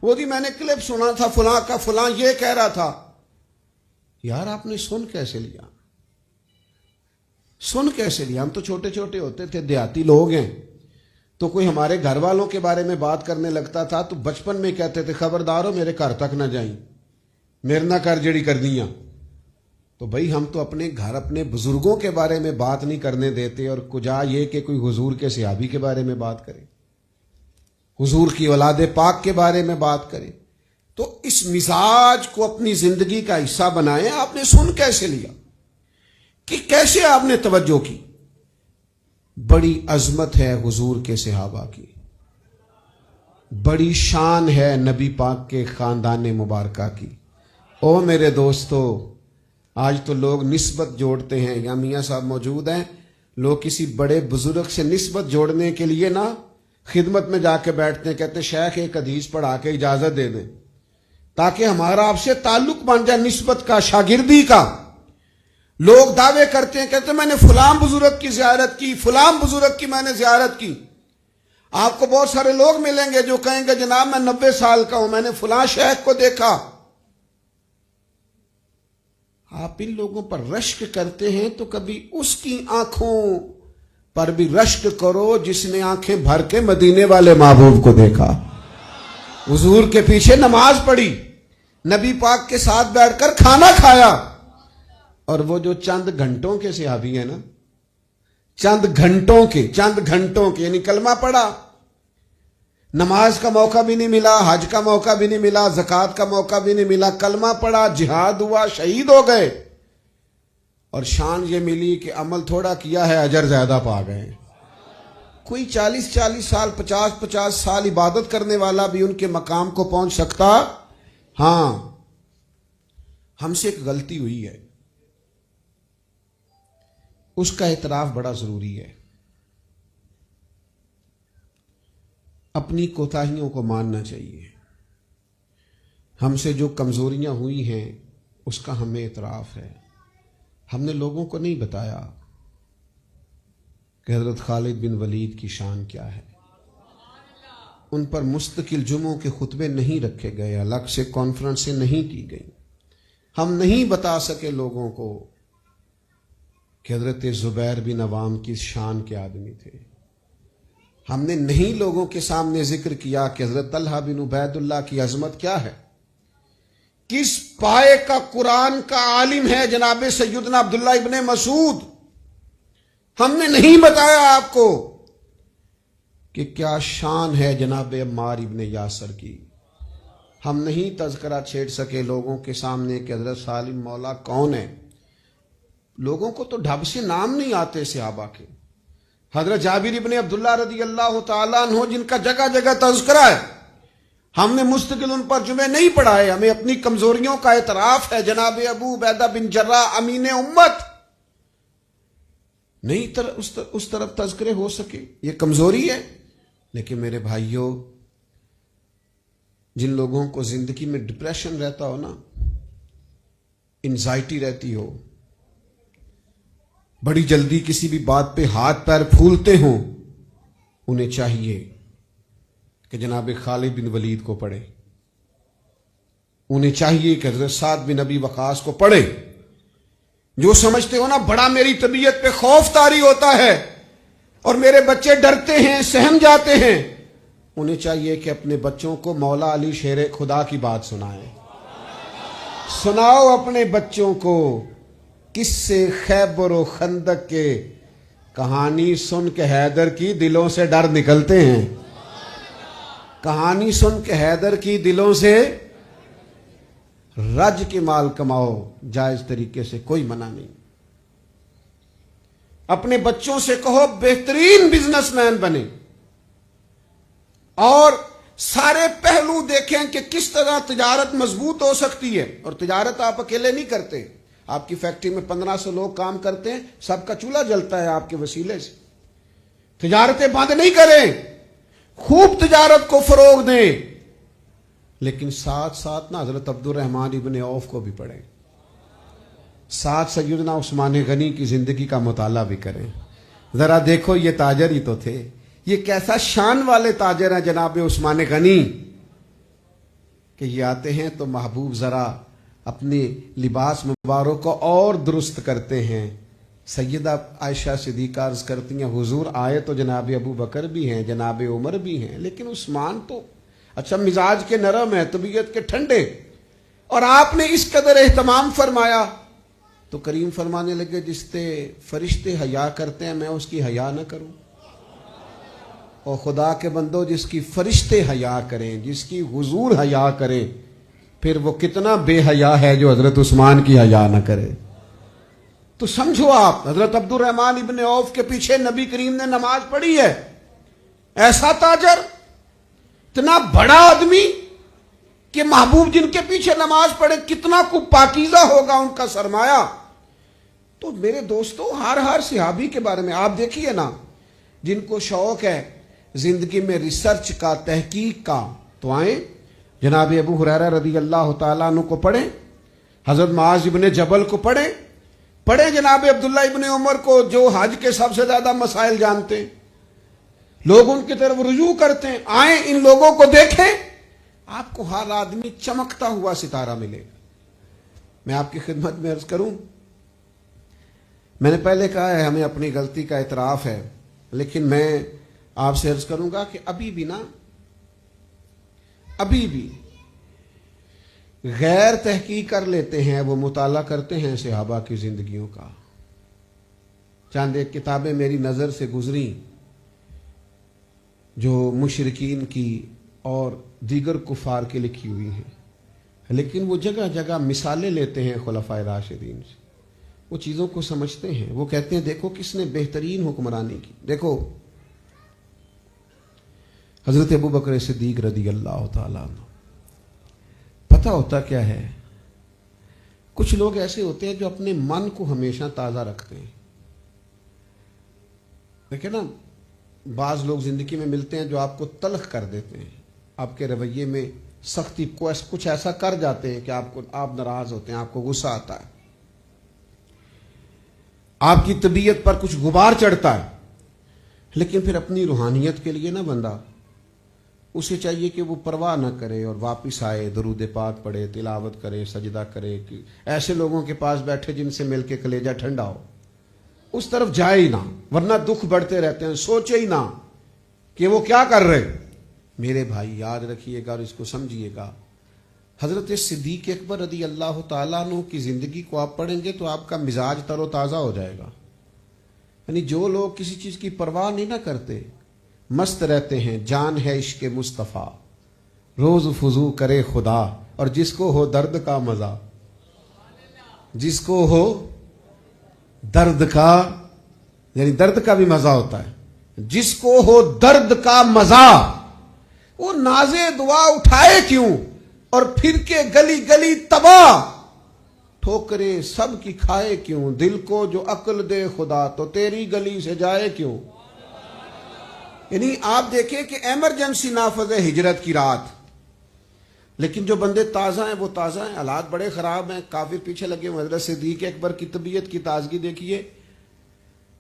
وہ جی میں نے کلپ سنا تھا فلاں کا، فلاں یہ کہہ رہا تھا. یار آپ نے سن کیسے لیا؟ سن کیسے لیا؟ ہم تو چھوٹے چھوٹے ہوتے تھے، دیہاتی لوگ ہیں، تو کوئی ہمارے گھر والوں کے بارے میں بات کرنے لگتا تھا تو بچپن میں کہتے تھے خبردارو میرے گھر تک نہ جائیں، میرے نہ کر جڑی کر دیاں. تو بھائی ہم تو اپنے گھر اپنے بزرگوں کے بارے میں بات نہیں کرنے دیتے، اور کجا یہ کہ کوئی حضور کے صحابی کے بارے میں بات کرے، حضور کی اولاد پاک کے بارے میں بات کرے. تو اس مزاج کو اپنی زندگی کا حصہ بنائیں. آپ نے سن کیسے لیا کہ کیسے آپ نے توجہ کی؟ بڑی عظمت ہے حضور کے صحابہ کی، بڑی شان ہے نبی پاک کے خاندان مبارکہ کی. او میرے دوستو، آج تو لوگ نسبت جوڑتے ہیں، یا میاں صاحب موجود ہیں، لوگ کسی بڑے بزرگ سے نسبت جوڑنے کے لیے نا خدمت میں جا کے بیٹھتے ہیں، کہتے ہیں شیخ ایک حدیث پڑھا کے اجازت دے دیں تاکہ ہمارا آپ سے تعلق بن جائے، نسبت کا، شاگردی کا. لوگ دعوے کرتے ہیں، کہتے ہیں میں نے فلاں بزرگ کی زیارت کی، فلاں بزرگ کی میں نے زیارت کی. آپ کو بہت سارے لوگ ملیں گے جو کہیں گے جناب میں 90 سال کا ہوں، میں نے فلاں شیخ کو دیکھا. آپ ان لوگوں پر رشک کرتے ہیں تو کبھی اس کی آنکھوں پر بھی رشک کرو جس نے آنکھیں بھر کے مدینے والے محبوب کو دیکھا، حضور کے پیچھے نماز پڑھی، نبی پاک کے ساتھ بیٹھ کر کھانا کھایا. اور وہ جو چند گھنٹوں کے صحابی ہیں نا، چند گھنٹوں کے یعنی کلمہ پڑھا، نماز کا موقع بھی نہیں ملا، حج کا موقع بھی نہیں ملا، زکوٰۃ کا موقع بھی نہیں ملا، کلمہ پڑھا، جہاد ہوا، شہید ہو گئے، اور شان یہ ملی کہ عمل تھوڑا کیا ہے اجر زیادہ پا گئے. کوئی 40 سال 50 سال عبادت کرنے والا بھی ان کے مقام کو پہنچ سکتا. ہاں ہم سے ایک غلطی ہوئی ہے، اس کا اعتراف بڑا ضروری ہے. اپنی کوتاہیوں کو ماننا چاہیے. ہم سے جو کمزوریاں ہوئی ہیں اس کا ہمیں اعتراف ہے. ہم نے لوگوں کو نہیں بتایا کہ حضرت خالد بن ولید کی شان کیا ہے. ان پر مستقل جمعوں کے خطبے نہیں رکھے گئے، الگ سے کانفرنسیں نہیں کی گئیں. ہم نہیں بتا سکے لوگوں کو کہ حضرت زبیر بن عوام کی شان کے آدمی تھے. ہم نے نہیں لوگوں کے سامنے ذکر کیا کہ حضرت طلحہ بن عبید اللہ کی عظمت کیا ہے، کس پائے کا قرآن کا عالم ہے جناب سیدنا عبداللہ ابن مسعود. ہم نے نہیں بتایا آپ کو کہ کیا شان ہے جناب عمار ابن یاسر کی. ہم نہیں تذکرہ چھیڑ سکے لوگوں کے سامنے کہ حضرت سالم مولا کون ہے. لوگوں کو تو ڈھب سے نام نہیں آتے صحابہ کے. حضرت جابر ابن عبداللہ رضی اللہ تعالیٰ عنہ جن کا جگہ جگہ تذکرہ ہے، ہم نے مستقل ان پر جمعے نہیں پڑھائے. ہمیں اپنی کمزوریوں کا اعتراف ہے. جناب ابو عبیدہ بن جراح امین امت، نہیں اس طرف تذکرے ہو سکے، یہ کمزوری ہے. لیکن میرے بھائیوں، جن لوگوں کو زندگی میں ڈپریشن رہتا ہو نا، انزائٹی رہتی ہو، بڑی جلدی کسی بھی بات پہ ہاتھ پیر پھولتے ہوں، انہیں چاہیے کہ جناب خالد بن ولید کو پڑھے. انہیں چاہیے کہ حضرت سعد بن ابی وقاص کو پڑھے. جو سمجھتے ہو نا بڑا میری طبیعت پہ خوف طاری ہوتا ہے اور میرے بچے ڈرتے ہیں، سہم جاتے ہیں، انہیں چاہیے کہ اپنے بچوں کو مولا علی شیر خدا کی بات سنائیں. سناؤ اپنے بچوں کو کس سے خیبر و خندق کے کہانی سن کے حیدر کی دلوں سے ڈر نکلتے ہیں. کہانی سن کے حیدر کی دلوں سے رج کے مال کماؤ جائز طریقے سے، کوئی منع نہیں. اپنے بچوں سے کہو بہترین بزنس مین بنے، اور سارے پہلو دیکھیں کہ کس طرح تجارت مضبوط ہو سکتی ہے. اور تجارت آپ اکیلے نہیں کرتے. آپ کی فیکٹری میں 1500 لوگ کام کرتے ہیں، سب کا چولہا جلتا ہے آپ کے وسیلے سے. تجارتیں بند نہیں کریں، خوب تجارت کو فروغ دیں، لیکن ساتھ ساتھ نا حضرت عبد الرحمن ابن عوف کو بھی پڑھیں، ساتھ سیدنا عثمان غنی کی زندگی کا مطالعہ بھی کریں. ذرا دیکھو یہ تاجر ہی تو تھے، یہ کیسا شان والے تاجر ہیں جناب عثمان غنی. کہ یہ آتے ہیں تو محبوب ذرا اپنے لباس مبارک کو اور درست کرتے ہیں. سیدہ عائشہ صدیقہ عرض کرتی ہیں حضور آئے تو جناب ابو بکر بھی ہیں، جناب عمر بھی ہیں، لیکن عثمان تو اچھا مزاج کے نرم ہے، طبیعت کے ٹھنڈے، اور آپ نے اس قدر اہتمام فرمایا. تو کریم فرمانے لگے جس سے فرشتے حیا کرتے ہیں میں اس کی حیا نہ کروں. اور خدا کے بندو جس کی فرشتے حیا کریں، جس کی حضور حیا کریں، پھر وہ کتنا بے حیا ہے جو حضرت عثمان کی حیا نہ کرے. تو سمجھو آپ حضرت عبد الرحمن ابن عوف کے پیچھے نبی کریم نے نماز پڑھی ہے. ایسا تاجر، اتنا بڑا آدمی کہ محبوب جن کے پیچھے نماز پڑھے کتنا کو پاکیزہ ہوگا ان کا سرمایہ. تو میرے دوستو ہر صحابی کے بارے میں آپ دیکھیے نا، جن کو شوق ہے زندگی میں ریسرچ کا، تحقیق کا، تو آئیں جناب ابو ہریرہ رضی اللہ تعالیٰ عنہ کو پڑھیں، حضرت معاذ ابن جبل کو پڑھیں جناب عبداللہ ابن عمر کو جو حج کے سب سے زیادہ مسائل جانتے ہیں، لوگ ان کی طرف رجوع کرتے ہیں. آئیں ان لوگوں کو دیکھیں، آپ کو ہر آدمی چمکتا ہوا ستارہ ملے گا. میں آپ کی خدمت میں عرض کروں، میں نے پہلے کہا ہے ہمیں اپنی غلطی کا اعتراف ہے، لیکن میں آپ سے عرض کروں گا کہ ابھی بھی غیر تحقیق کر لیتے ہیں، وہ مطالعہ کرتے ہیں صحابہ کی زندگیوں کا. چند ایک کتابیں میری نظر سے گزری جو مشرکین کی اور دیگر کفار کی لکھی ہوئی ہیں، لیکن وہ جگہ جگہ مثالیں لیتے ہیں خلفائے راشدین سے، وہ چیزوں کو سمجھتے ہیں. وہ کہتے ہیں دیکھو کس نے بہترین حکمرانی کی. دیکھو حضرت ابو بکر صدیق رضی اللہ تعالیٰ عنہ، پتہ ہوتا کیا ہے، کچھ لوگ ایسے ہوتے ہیں جو اپنے من کو ہمیشہ تازہ رکھتے ہیں. دیکھیں نا، بعض لوگ زندگی میں ملتے ہیں جو آپ کو تلخ کر دیتے ہیں، آپ کے رویے میں سختی، کچھ ایسا کر جاتے ہیں کہ آپ ناراض ہوتے ہیں، آپ کو غصہ آتا ہے، آپ کی طبیعت پر کچھ غبار چڑھتا ہے. لیکن پھر اپنی روحانیت کے لیے نا بندہ، اسے چاہیے کہ وہ پرواہ نہ کرے اور واپس آئے، درود پاک پڑھے، تلاوت کرے، سجدہ کرے. کہ ایسے لوگوں کے پاس بیٹھے جن سے مل کے کلیجہ ٹھنڈا ہو، اس طرف جائے ہی نہ، ورنہ دکھ بڑھتے رہتے ہیں. سوچے ہی نہ کہ وہ کیا کر رہے. میرے بھائی یاد رکھیے گا اور اس کو سمجھیے گا، حضرت صدیق اکبر رضی اللہ تعالیٰ عنہ کی زندگی کو آپ پڑھیں گے تو آپ کا مزاج تر و تازہ ہو جائے گا. یعنی جو لوگ کسی چیز کی پرواہ نہیں نہ کرتے، مست رہتے ہیں، جان ہے عشق مصطفیٰ، روز فضو کرے خدا، اور جس کو ہو درد کا مزہ، جس کو ہو درد کا، یعنی درد کا بھی مزہ ہوتا ہے، جس کو ہو درد کا مزہ وہ نازے دعا اٹھائے کیوں، اور پھر کے گلی گلی تباہ ٹھوکریں سب کی کھائے کیوں. دل کو جو عقل دے خدا تو تیری گلی سے جائے کیوں. یعنی آپ دیکھیں کہ ایمرجنسی نافذ ہے ہجرت کی رات، لیکن جو بندے تازہ ہیں وہ تازہ ہیں. حالات بڑے خراب ہیں، کافر پیچھے لگے ہوئے. حضرت صدیق اکبر کی طبیعت کی تازگی دیکھیے.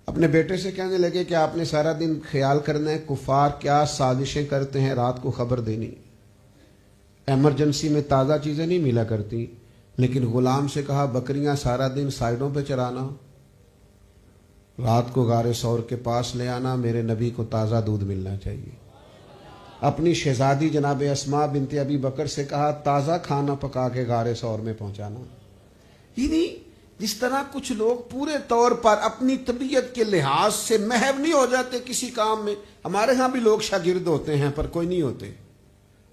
اپنے بیٹے سے کہنے لگے کہ آپ نے سارا دن خیال کرنا ہے کفار کیا سازشیں کرتے ہیں، رات کو خبر دینی. ایمرجنسی میں تازہ چیزیں نہیں ملا کرتی. لیکن غلام سے کہا بکریاں سارا دن سائڈوں پہ چرانا، رات کو غار ثور کے پاس لے آنا، میرے نبی کو تازہ دودھ ملنا چاہیے. اپنی شہزادی جناب اسماء بنت ابی بکر سے کہا تازہ کھانا پکا کے غار ثور میں پہنچانا. یعنی جس طرح کچھ لوگ پورے طور پر اپنی طبیعت کے لحاظ سے محو نہیں ہو جاتے کسی کام میں. ہمارے ہاں بھی لوگ شاگرد ہوتے ہیں پر کوئی نہیں ہوتے،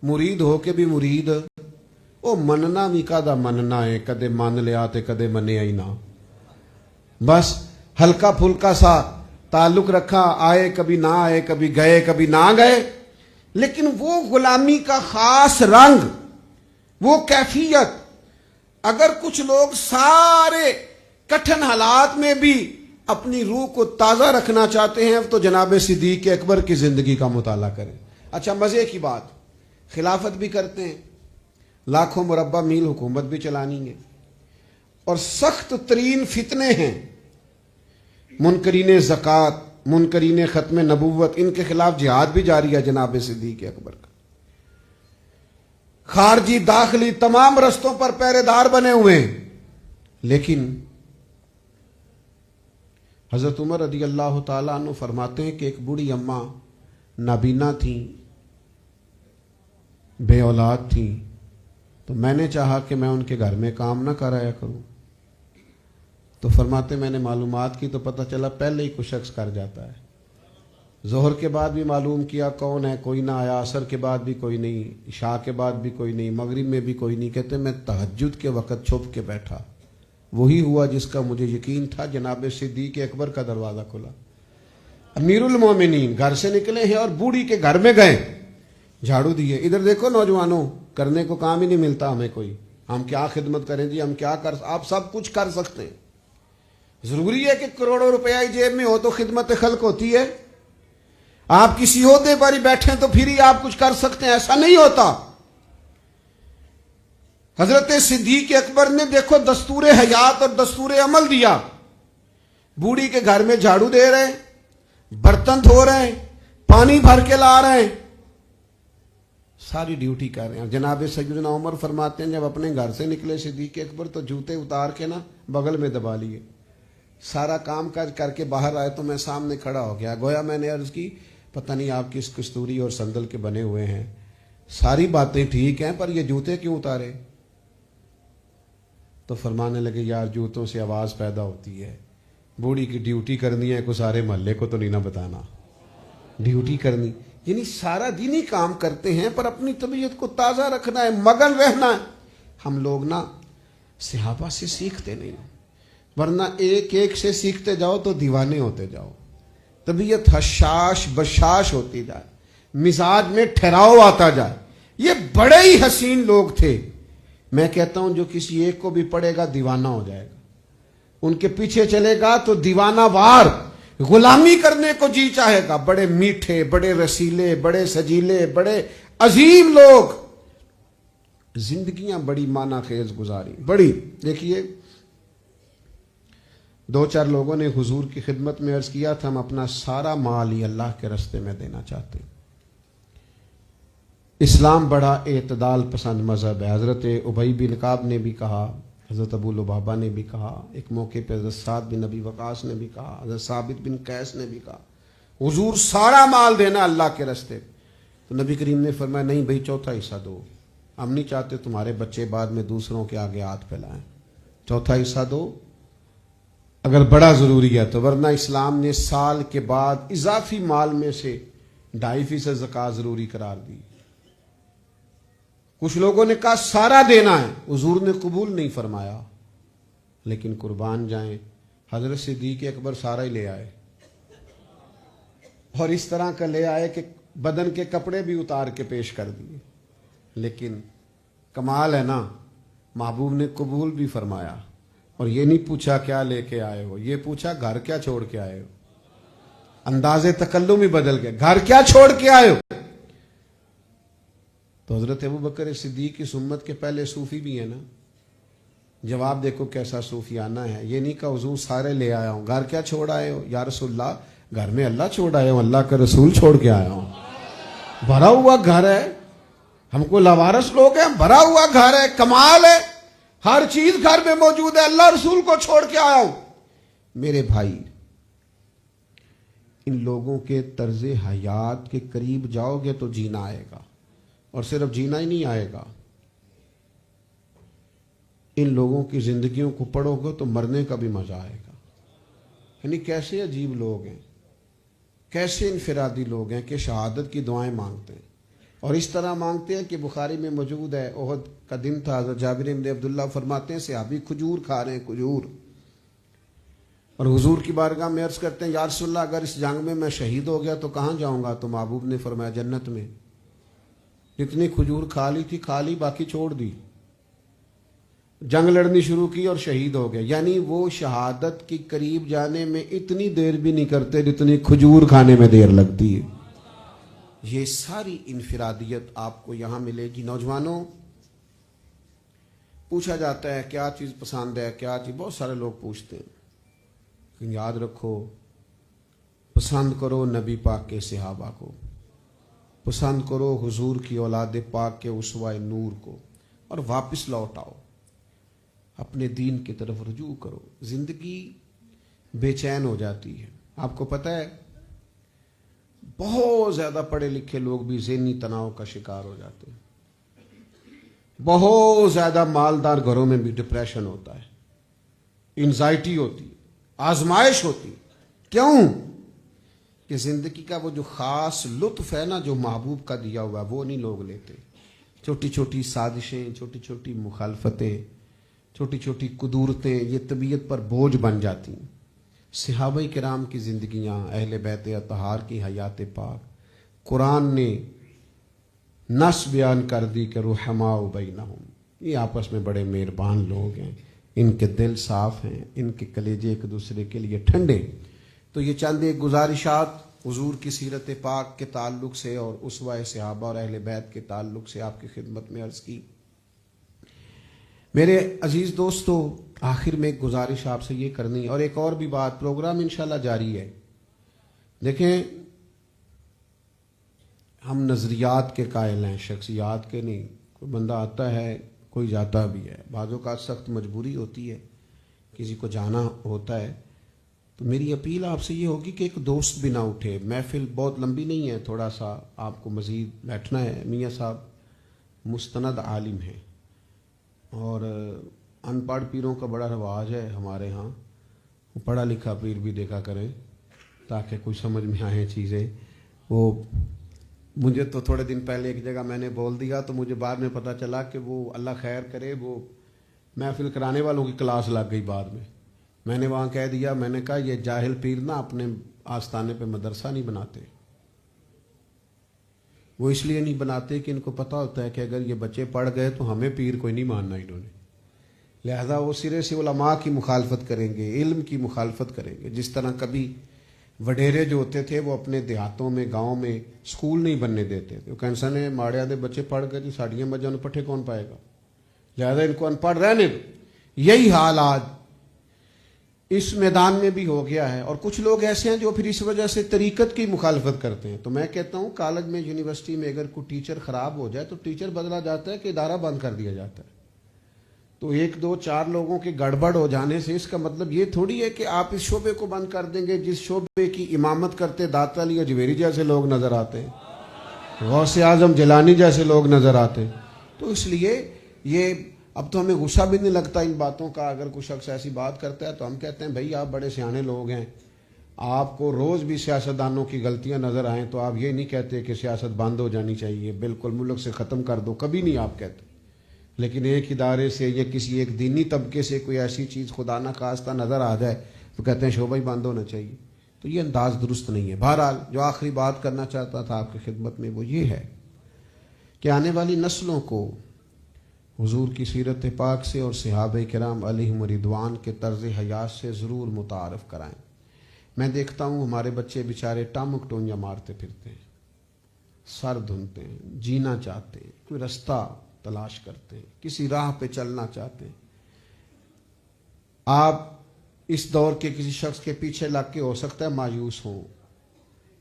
مرید ہو کے بھی مرید. او مننا بھی کدا مننا ہے، کدے مان لیا تے کدے منیا ہی نہ. بس ہلکا پھلکا سا تعلق رکھا، آئے کبھی نہ آئے، کبھی گئے کبھی نہ گئے. لیکن وہ غلامی کا خاص رنگ، وہ کیفیت، اگر کچھ لوگ سارے کٹھن حالات میں بھی اپنی روح کو تازہ رکھنا چاہتے ہیں تو جناب صدیق اکبر کی زندگی کا مطالعہ کریں. اچھا مزے کی بات، خلافت بھی کرتے ہیں، لاکھوں مربع میل حکومت بھی چلانی ہے، اور سخت ترین فتنے ہیں. منکرین زکوٰۃ، منکرین ختم نبوت، ان کے خلاف جہاد بھی جاری ہے جناب صدیق اکبر کا. خارجی داخلی تمام رستوں پر پہرے دار بنے ہوئے ہیں، لیکن حضرت عمر رضی اللہ تعالیٰ عنہ فرماتے ہیں کہ ایک بوڑھی اماں نابینا تھیں، بے اولاد تھیں، تو میں نے چاہا کہ میں ان کے گھر میں کام نہ کرایا کروں، تو فرماتے میں نے معلومات کی تو پتہ چلا پہلے ہی کوئی شخص کر جاتا ہے، ظہر کے بعد بھی معلوم کیا کون ہے، کوئی نہ آیا، عصر کے بعد بھی کوئی نہیں، عشاء کے بعد بھی کوئی نہیں، مغرب میں بھی کوئی نہیں، کہتے میں تہجد کے وقت چھپ کے بیٹھا، وہی ہوا جس کا مجھے یقین تھا، جناب صدیق اکبر کا دروازہ کھلا، امیر المومنین گھر سے نکلے ہیں اور بوڑھی کے گھر میں گئے، جھاڑو دیے، ادھر دیکھو نوجوانوں، کرنے کو کام ہی نہیں ملتا ہمیں کوئی، ہم کیا خدمت کریں جی، ہم کیا آپ سب کچھ کر سکتے ہیں، ضروری ہے کہ کروڑوں روپیہ جیب میں ہو تو خدمت خلق ہوتی ہے، آپ کسی عہدے پر ہی بیٹھیں تو پھر ہی آپ کچھ کر سکتے ہیں، ایسا نہیں ہوتا۔ حضرت صدیق اکبر نے دیکھو دستور حیات اور دستور عمل دیا، بوڑھی کے گھر میں جھاڑو دے رہے ہیں، برتن دھو رہے ہیں، پانی بھر کے لا رہے ہیں، ساری ڈیوٹی کر رہے ہیں۔ جناب سیدنا عمر فرماتے ہیں جب اپنے گھر سے نکلے صدیق اکبر تو جوتے اتار کے نا بغل میں دبا لیے، سارا کام کاج کر کے باہر آئے تو میں سامنے کھڑا ہو گیا، گویا میں نے عرض کی پتہ نہیں آپ کس کستوری اور سندل کے بنے ہوئے ہیں، ساری باتیں ٹھیک ہیں پر یہ جوتے کیوں اتارے؟ تو فرمانے لگے یار جوتوں سے آواز پیدا ہوتی ہے، بوڑھی کی ڈیوٹی کرنی ہے، کو سارے محلے کو تو نہیں نہ بتانا، ڈیوٹی کرنی، یعنی سارا دن ہی کام کرتے ہیں پر اپنی طبیعت کو تازہ رکھنا ہے، مگن رہنا ہے۔ ہم لوگ نا صحابہ سے سیکھتے نہیں، ورنہ ایک ایک سے سیکھتے جاؤ تو دیوانے ہوتے جاؤ، طبیعت حشاش بشاش ہوتی جائے، مزاج میں ٹھہراؤ آتا جائے۔ یہ بڑے ہی حسین لوگ تھے، میں کہتا ہوں جو کسی ایک کو بھی پڑھے گا دیوانہ ہو جائے گا، ان کے پیچھے چلے گا تو دیوانہ وار غلامی کرنے کو جی چاہے گا۔ بڑے میٹھے، بڑے رسیلے، بڑے سجیلے، بڑے عظیم لوگ، زندگیاں بڑی معنی خیز گزاری، بڑی۔ دیکھیے دو چار لوگوں نے حضور کی خدمت میں عرض کیا تھا ہم اپنا سارا مال ہی اللہ کے راستے میں دینا چاہتے ہیں۔ اسلام بڑا اعتدال پسند مذہب ہے، حضرت ابی بن کعب نے بھی کہا، حضرت ابو لبابہ نے بھی کہا، ایک موقع پہ حضرت سعد بن ابی وقاص نے بھی کہا، حضرت ثابت بن قیس نے بھی کہا حضور سارا مال دینا اللہ کے راستے، تو نبی کریم نے فرمایا نہیں بھائی چوتھا حصہ دو، ہم نہیں چاہتے تمہارے بچے بعد میں دوسروں کے آگے ہاتھ پھیلائیں، چوتھا حصہ دو اگر بڑا ضروری ہے تو، ورنہ اسلام نے سال کے بعد اضافی مال میں سے 2.5% زکوٰۃ ضروری قرار دی۔ کچھ لوگوں نے کہا سارا دینا ہے، حضور نے قبول نہیں فرمایا، لیکن قربان جائیں حضرت صدیق اکبر سارا ہی لے آئے، اور اس طرح کا لے آئے کہ بدن کے کپڑے بھی اتار کے پیش کر دیے، لیکن کمال ہے نا، محبوب نے قبول بھی فرمایا، اور یہ نہیں پوچھا کیا لے کے آئے ہو، یہ پوچھا گھر کیا چھوڑ کے آئے ہو، انداز تکلم ہی بدل گئے، گھر کیا چھوڑ کے آئے ہو۔ تو حضرت ابوبکر صدیق اس امت کے پہلے صوفی بھی ہیں نا، جواب دیکھو کیسا صوفیانہ ہے، یہ نہیں کہا حضور سارے لے آیا ہوں، گھر کیا چھوڑ آئے ہو، یا رسول اللہ گھر میں اللہ چھوڑ آیا ہوں، اللہ کا رسول چھوڑ کے آیا ہوں، بھرا ہوا گھر ہے، ہم کو لاوارث لوگ ہیں، بھرا ہوا گھر ہے، کمال ہے، ہر چیز گھر میں موجود ہے، اللہ رسول کو چھوڑ کے آیا ہوں۔ میرے بھائی ان لوگوں کے طرز حیات کے قریب جاؤ گے تو جینا آئے گا، اور صرف جینا ہی نہیں آئے گا، ان لوگوں کی زندگیوں کو پڑھو گے تو مرنے کا بھی مزہ آئے گا۔ یعنی کیسے عجیب لوگ ہیں، کیسے انفرادی لوگ ہیں کہ شہادت کی دعائیں مانگتے ہیں، اور اس طرح مانگتے ہیں کہ بخاری میں موجود ہے، احد کا دن تھا، حضرت جابر بن عبداللہ فرماتے ہیں صحابی کھجور کھا رہے ہیں، کھجور، اور حضور کی بارگاہ میں عرض کرتے ہیں یا رسول اللہ اگر اس جنگ میں میں شہید ہو گیا تو کہاں جاؤں گا؟ تو محبوب نے فرمایا جنت میں، جتنی کھجور کھا لی تھی کھا لی، باقی چھوڑ دی، جنگ لڑنی شروع کی اور شہید ہو گئے۔ یعنی وہ شہادت کے قریب جانے میں اتنی دیر بھی نہیں کرتے جتنی کھجور کھانے میں دیر لگتی ہے۔ یہ ساری انفرادیت آپ کو یہاں ملے گی۔ نوجوانوں، پوچھا جاتا ہے کیا چیز پسند ہے، کیا چیز، بہت سارے لوگ پوچھتے ہیں، لیکن یاد رکھو پسند کرو نبی پاک کے صحابہ کو، پسند کرو حضور کی اولاد پاک کے اسوہ نور کو اور واپس لوٹ آؤ، اپنے دین کی طرف رجوع کرو۔ زندگی بے چین ہو جاتی ہے۔ آپ کو پتہ ہے بہت زیادہ پڑھے لکھے لوگ بھی ذہنی تناؤ کا شکار ہو جاتے ہیں، بہت زیادہ مالدار گھروں میں بھی ڈپریشن ہوتا ہے، انزائٹی ہوتی ہے، آزمائش ہوتی ہے۔ کیوں؟ کہ زندگی کا وہ جو خاص لطف ہے نا جو محبوب کا دیا ہوا وہ نہیں لوگ لیتے۔ چھوٹی چھوٹی سازشیں، چھوٹی چھوٹی مخالفتیں، چھوٹی چھوٹی قدورتیں یہ طبیعت پر بوجھ بن جاتی ہیں۔ صحابہ کرام کی زندگیاں، اہل بیت اطہار کی حیات پاک، قرآن نے نص بیان کر دی کہ رحماء بینہم، یہ آپس میں بڑے مہربان لوگ ہیں، ان کے دل صاف ہیں، ان کے کلیجے ایک دوسرے کے لیے ٹھنڈے۔ تو یہ چند ایک گزارشات حضور کی سیرت پاک کے تعلق سے اور اسوہ صحابہ اور اہل بیت کے تعلق سے آپ کی خدمت میں عرض کی۔ میرے عزیز دوستو، آخر میں ایک گزارش آپ سے یہ کرنی، اور ایک اور بھی بات، پروگرام انشاءاللہ جاری ہے۔ دیکھیں، ہم نظریات کے قائل ہیں، شخصیات کے نہیں۔ کوئی بندہ آتا ہے، کوئی جاتا بھی ہے، بعض اوقات سخت مجبوری ہوتی ہے، کسی کو جانا ہوتا ہے۔ تو میری اپیل آپ سے یہ ہوگی کہ ایک دوست بھی نہ اٹھے۔ محفل بہت لمبی نہیں ہے، تھوڑا سا آپ کو مزید بیٹھنا ہے۔ میاں صاحب مستند عالم ہیں اور ان پڑھ پیروں کا بڑا رواج ہے ہمارے ہاں، پڑھا لکھا پیر بھی دیکھا کریں تاکہ کچھ سمجھ میں آئیں چیزیں۔ وہ مجھے تو تھوڑے دن پہلے ایک جگہ میں نے بول دیا تو مجھے بعد میں پتہ چلا کہ وہ اللہ خیر کرے وہ محفل کرانے والوں کی کلاس لگ گئی بعد میں۔ میں نے وہاں کہہ دیا، میں نے کہا یہ جاہل پیر نہ اپنے آستانے پہ مدرسہ نہیں بناتے، وہ اس لیے نہیں بناتے کہ ان کو پتہ ہوتا ہے کہ اگر یہ بچے پڑھ گئے تو ہمیں پیر کوئی نہیں ماننا انہوں نے، لہذا وہ سرے سے علماء کی مخالفت کریں گے، علم کی مخالفت کریں گے۔ جس طرح کبھی وڈیرے جو ہوتے تھے وہ اپنے دیہاتوں میں گاؤں میں سکول نہیں بننے دیتے تھے، وہ کہنسا نے ماڑے آدھے بچے پڑھ گئے تو ساڑیاں بجانے پٹھے کون پائے گا، لہذا ان کو ان پڑھ رہنے دو۔ یہی حال آج اس میدان میں بھی ہو گیا ہے، اور کچھ لوگ ایسے ہیں جو پھر اس وجہ سے طریقت کی مخالفت کرتے ہیں۔ تو میں کہتا ہوں کالج میں، یونیورسٹی میں اگر کوئی ٹیچر خراب ہو جائے تو ٹیچر بدلا جاتا ہے کہ ادارہ بند کر دیا جاتا ہے۔ تو ایک دو چار لوگوں کے گڑبڑ ہو جانے سے اس کا مطلب یہ تھوڑی ہے کہ آپ اس شعبے کو بند کر دیں گے جس شعبے کی امامت کرتے داتا علی اجویری جیسے لوگ نظر آتے ہیں، غوث اعظم جیلانی جیسے لوگ نظر آتے ہیں۔ تو اس لیے یہ اب تو ہمیں غصہ بھی نہیں لگتا ان باتوں کا۔ اگر کوئی شخص ایسی بات کرتا ہے تو ہم کہتے ہیں بھائی آپ بڑے سیانے لوگ ہیں، آپ کو روز بھی سیاستدانوں کی غلطیاں نظر آئیں تو آپ یہ نہیں کہتے کہ سیاست بند ہو جانی چاہیے، بالکل ملک سے ختم کر دو، کبھی نہیں آپ کہتے۔ لیکن ایک ادارے سے یا کسی ایک دینی طبقے سے کوئی ایسی چیز خدا نہ خواستہ نظر آ جائے تو کہتے ہیں شعبہ ہی بند ہونا چاہیے۔ تو یہ انداز درست نہیں ہے۔ بہرحال جو آخری بات کرنا چاہتا تھا آپ کی خدمت میں وہ یہ ہے کہ آنے والی نسلوں کو حضور کی سیرت پاک سے اور صحابہ کرام علیہم رضوان کے طرز حیات سے ضرور متعارف کرائیں۔ میں دیکھتا ہوں ہمارے بچے بیچارے ٹامک ٹونیاں مارتے پھرتے ہیں، سر دھنتے ہیں، جینا چاہتے ہیں، کوئی رستہ تلاش کرتے ہیں، کسی راہ پہ چلنا چاہتے ہیں۔ آپ اس دور کے کسی شخص کے پیچھے لگ کے ہو سکتا ہے مایوس ہوں،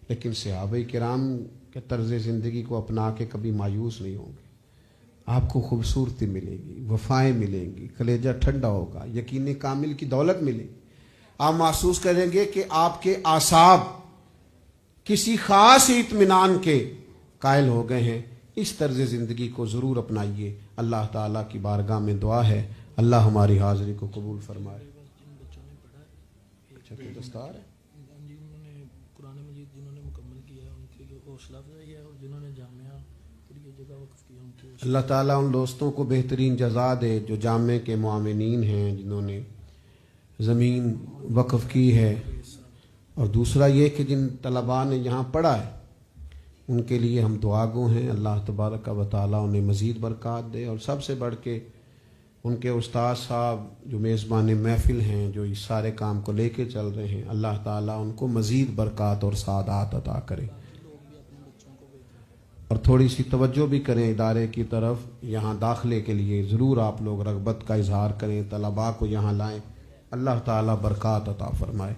لیکن صحابہ کرام کے طرز زندگی کو اپنا کے کبھی مایوس نہیں ہوں گے۔ آپ کو خوبصورتی ملے گی، وفائیں ملیں گی، کلیجہ ٹھنڈا ہوگا، یقین کامل کی دولت ملے گی۔ آپ محسوس کریں گے کہ آپ کے اعصاب کسی خاص اطمینان کے قائل ہو گئے ہیں۔ اس طرز زندگی کو ضرور اپنائیے۔ اللہ تعالیٰ کی بارگاہ میں دعا ہے اللہ ہماری حاضری کو قبول فرمائے۔ اچھا کوئی دستار ہے؟ جنہوں نے قرآن مجید جنہوں نے مکمل کیا ہے ان کے حوصلہ افزائی ہے، اور جنہوں نے جامعہ پوری جگہ وقف کیا ان کو اللہ تعالیٰ ان دوستوں کو بہترین جزا دے جو جامعہ کے معاونین ہیں، جنہوں نے زمین وقف کی ہے، اور دوسرا یہ کہ جن طلباء نے یہاں پڑھا ہے ان کے لیے ہم دعا گو ہیں۔ اللہ تبارک و تعالیٰ انہیں مزید برکات دے، اور سب سے بڑھ کے ان کے استاد صاحب جو میزبان محفل ہیں، جو اس سارے کام کو لے کے چل رہے ہیں، اللہ تعالیٰ ان کو مزید برکات اور سعادات عطا کرے، اور تھوڑی سی توجہ بھی کریں ادارے کی طرف۔ یہاں داخلے کے لیے ضرور آپ لوگ رغبت کا اظہار کریں، طلباء کو یہاں لائیں، اللہ تعالیٰ برکات عطا فرمائے۔